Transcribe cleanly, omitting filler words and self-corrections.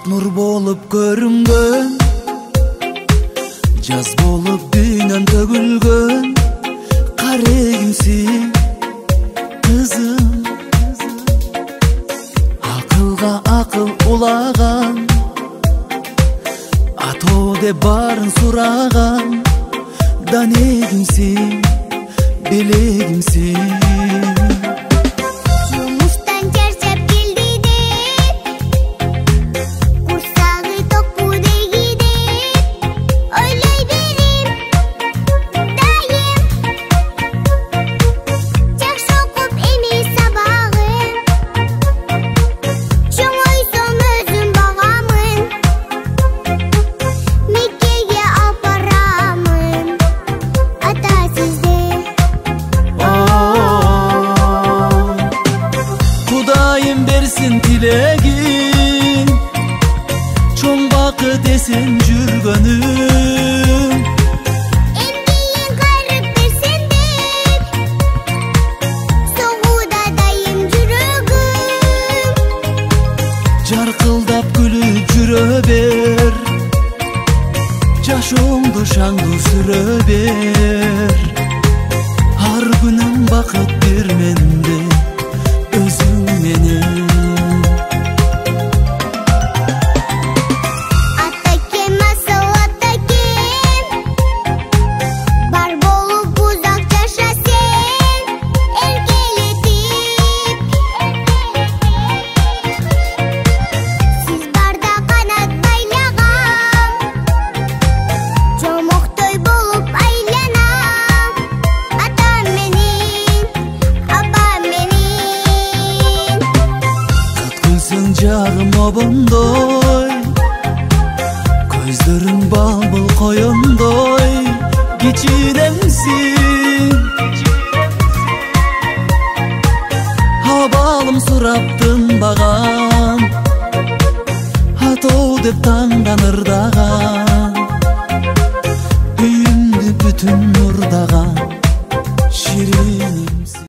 Nur bolup görüngön, jaz bolup dünyan tөгүлгөн, карегимсиң kızım. Akılga akıl uлаган, атоо деп барын сураган, да негимсиң, белегимсиң. Dilегин чоң бакыт эсен жүргөнүм, эмгегин кайрып берсен деп согууда дайым жүрөгүм. Жаркылдап күлүп жүрө бер, жашооңду шаңдуу сүрө бер. Ар күнүм бакыт бер менде өзүң менен. Жагым обондой, көздөрүң балбыл коёндой, кичинемсиң. Абалым сурап тынбаган, атоо деп таңданырда